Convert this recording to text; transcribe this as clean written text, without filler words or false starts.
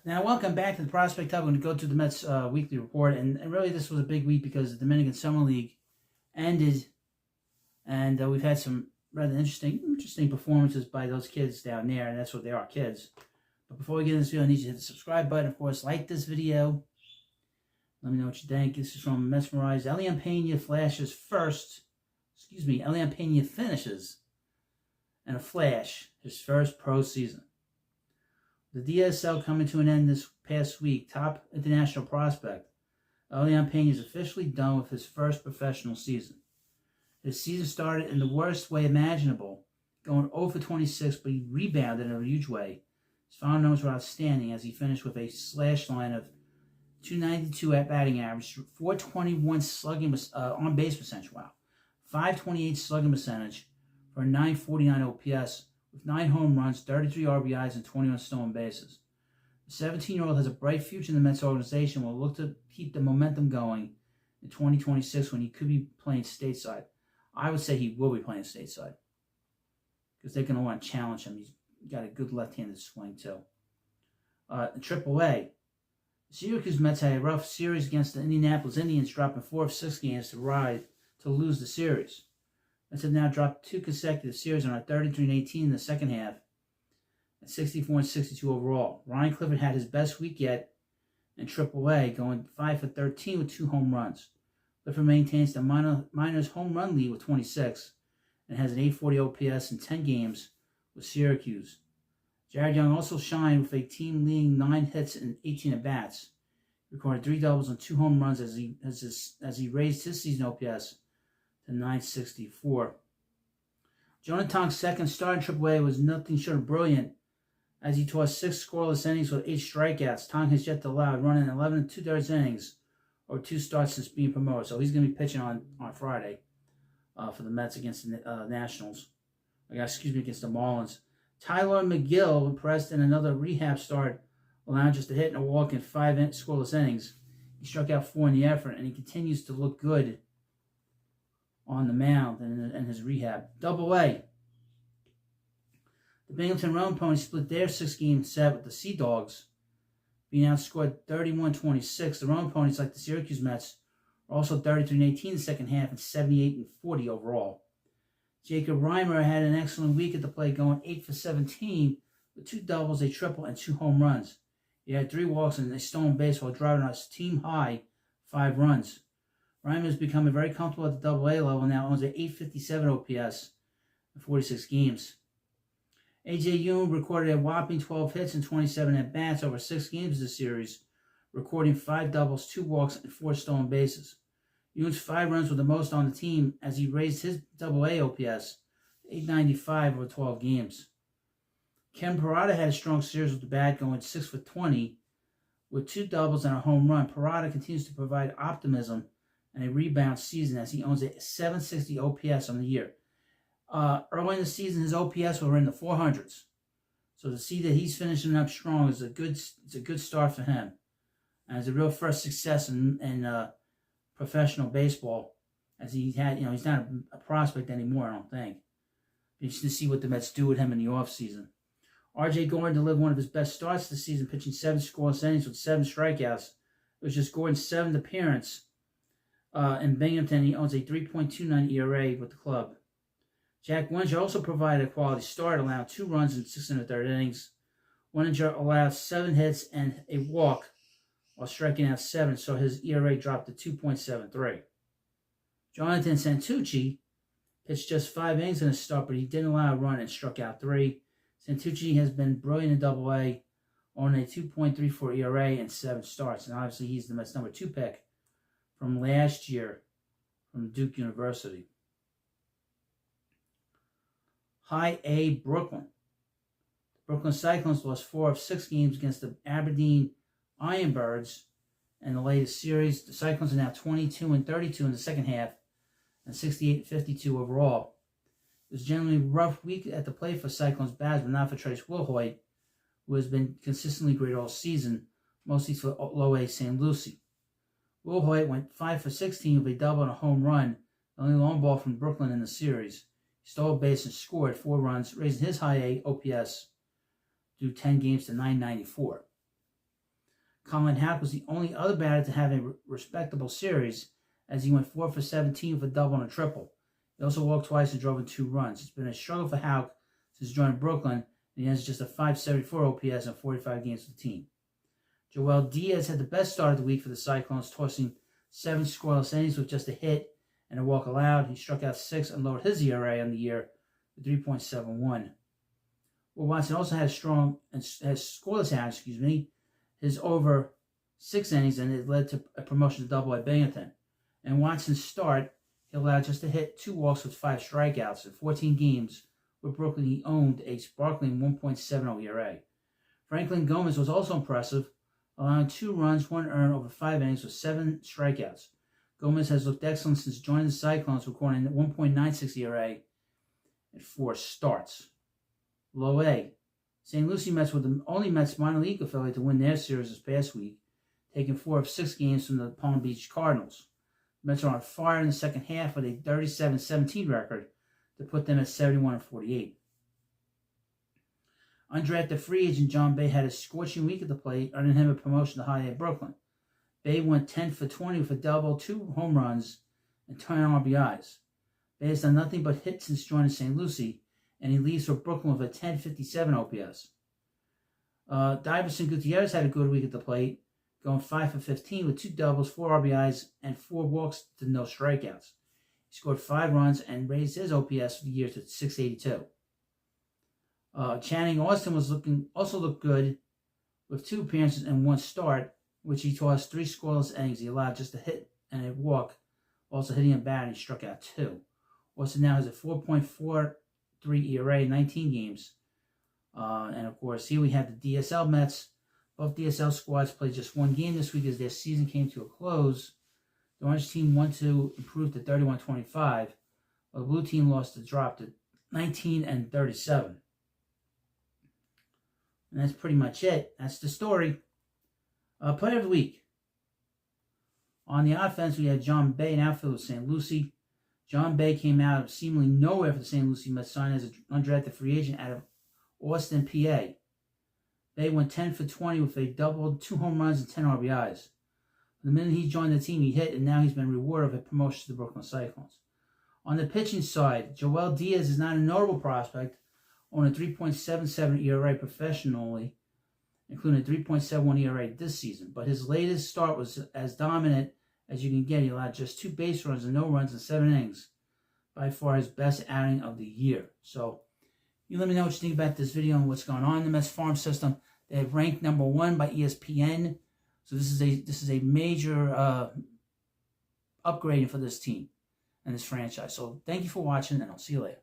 Now, welcome back to the Prospect Hub. I'm going to go through the Mets weekly report, and really this was a big week because the Dominican Summer League ended, and we've had some rather interesting performances by those kids down there, and that's what they are, kids. But before we get into this video, I need you to hit the subscribe button. Of course, like this video. Let me know what you think. This is from Mesmerized. Elian Pena flashes first. Elian Pena finishes and a flash his first pro season. The DSL coming to an end this past week. Top international prospect Elian Pena is officially done with his first professional season. His season started in the worst way imaginable, going 0 for 26, but he rebounded in a huge way. His final numbers were outstanding as he finished with a slash line of .292 at batting average, .421 slugging on base percentage, .528 slugging percentage for a .949 OPS with 9 home runs, 33 RBIs, and 21 stolen bases. The 17-year-old has a bright future in the Mets organization and will look to keep the momentum going in 2026 when he could be playing stateside. I would say he will be playing stateside because they're going to want to challenge him. He's got a good left-handed swing, too. AAA. The Syracuse Mets had a rough series against the Indianapolis Indians, dropping 4 of 6 games to lose the series. Mets have now dropped 2 consecutive series and are 33-18 in the second half and 64-62 overall. Ryan Clifford had his best week yet in AAA, going 5 for 13 with 2 home runs. Clifford maintains the minors' home run lead with 26 and has an .840 OPS in 10 games with Syracuse. Jared Young also shined with a team-leading 9 hits and 18 at-bats. He recorded 3 doubles and 2 home runs as he raised his season OPS to .964. Jonah Tong's second start in AAA was nothing short of brilliant as he tossed 6 scoreless innings with 8 strikeouts. Tong has yet to allow a run in 11 2/3 innings or 2 starts since being promoted, so he's going to be pitching on Friday for the Mets against the Nationals. Against the Marlins. Tyler McGill impressed in another rehab start, allowing just a hit and a walk in 5 scoreless innings. He struck out 4 in the effort, and he continues to look good on the mound and his rehab. Double-A. The Binghamton Roan Ponies split their 6-game set with the Sea Dogs, being outscored 31-26. The Roan Ponies, like the Syracuse Mets, are also 33-18 in the second half and 78-40 overall. Jacob Reimer had an excellent week at the plate, going 8 for 17 with 2 doubles, a triple, and 2 home runs. He had 3 walks and a stolen base while driving on his team-high 5 runs. Reimer has become very comfortable at the Double-A level, now owns an .857 OPS in 46 games. A.J. Yoon recorded a whopping 12 hits and 27 at-bats over 6 games this series, recording 5 doubles, 2 walks, and 4 stolen bases. Yoon's 5 runs were the most on the team as he raised his Double-A OPS to .895 over 12 games. Ken Parada had a strong series with the bat, going 6 for 20 with 2 doubles and a home run. Parada continues to provide optimism and a rebound season as he owns a .760 OPS on the year. Early in the season, his OPS were in the 400s. So to see that he's finishing up strong is a good start for him. And it's a real first success in professional baseball, as he's not a prospect anymore, I don't think. Just to see what the Mets do with him in the offseason. R.J. Gordon delivered one of his best starts this season, pitching 7 scoreless innings with 7 strikeouts. It was just Gordon's 7th appearance in Binghamton. He owns a 3.29 ERA with the club. Jack Winger also provided a quality start, allowing 2 runs in 6 1/3 innings. Winger allowed 7 hits and a walk while striking out 7, so his ERA dropped to 2.73. Jonathan Santucci pitched just 5 innings in his start, but he didn't allow a run and struck out 3. Santucci has been brilliant in Double-A, on a 2.34 ERA and 7 starts, and obviously he's the Mets' number 2 pick from last year from Duke University. High A Brooklyn. The Brooklyn Cyclones lost 4 of 6 games against the Aberdeen Ironbirds in the latest series. The Cyclones are now 22-32 in the second half and 68-52 overall. It was generally a rough week at the plate for Cyclones batters, but not for Trace Wilhoit, who has been consistently great all season, mostly for Low A St. Lucie. Wilhoit went 5 for 16 with a double and a home run, the only long ball from Brooklyn in the series. He stole a base and scored 4 runs, raising his high A OPS through 10 games to .994. Colin Houck was the only other batter to have a respectable series, as he went 4 for 17 with a double and a triple. He also walked twice and drove in 2 runs. It's been a struggle for Houck since joining Brooklyn, and he has just a .574 OPS in 45 games with the team. Joel Diaz had the best start of the week for the Cyclones, tossing 7 scoreless innings with just a hit and a walk allowed. He struck out 6 and lowered his ERA on the year to 3.71. Well, Watson also had scoreless outing, his over 6 innings, and it led to a promotion to Double-A Binghamton. And Watson's start, he allowed just a hit, 2 walks with 5 strikeouts. In 14 games with Brooklyn, he owned a sparkling 1.70 ERA. Franklin Gomez was also impressive, allowing 2 runs, 1 earned over 5 innings with 7 strikeouts. Gomez has looked excellent since joining the Cyclones, recording a 1.96 ERA in 4 starts. Low A. St. Lucie Mets were the only Mets minor league affiliate to win their series this past week, taking 4 of 6 games from the Palm Beach Cardinals. The Mets are on fire in the second half with a 37-17 record to put them at 71-48. Undrafted free agent John Bay had a scorching week at the plate, earning him a promotion to High A Brooklyn. Bay went 10 for 20 with a double, 2 home runs, and 10 RBIs. Bay has done nothing but hit since joining St. Lucie, and he leaves for Brooklyn with a 10.57 OPS. Diverson Gutierrez had a good week at the plate, going 5 for 15 with 2 doubles, 4 RBIs, and 4 walks to no strikeouts. He scored 5 runs and raised his OPS for the year to 682. Channing Austin also looked good with 2 appearances and 1 start, which he tossed 3 scoreless innings. He allowed just a hit and a walk, also hitting a bat, and he struck out 2. Austin now has a 4.43 ERA in 19 games. And of course, here we have the DSL Mets. Both DSL squads played just 1 game this week as their season came to a close. The orange team won to improve to 31-25, while the blue team lost to drop to 19-37. And that's pretty much it. That's the story. Player of the week. On the offense, we had John Bay, an outfielder with St. Lucie. John Bay came out of seemingly nowhere for the St. Lucie Mets, signed as an undrafted free agent out of Austin, PA. Bay went 10 for 20 with a double, 2 home runs, and 10 RBIs. The minute he joined the team, he hit, and now he's been rewarded with a promotion to the Brooklyn Cyclones. On the pitching side, Joel Diaz is not a notable prospect, on a 3.77 ERA professionally, including a 3.71 ERA this season. But his latest start was as dominant as you can get. He allowed just 2 base runs and no runs in 7 innings. By far his best outing of the year. So, you let me know what you think about this video and what's going on in the Mets farm system. They're ranked number 1 by ESPN. So this is a major upgrading for this team and this franchise. So thank you for watching, and I'll see you later.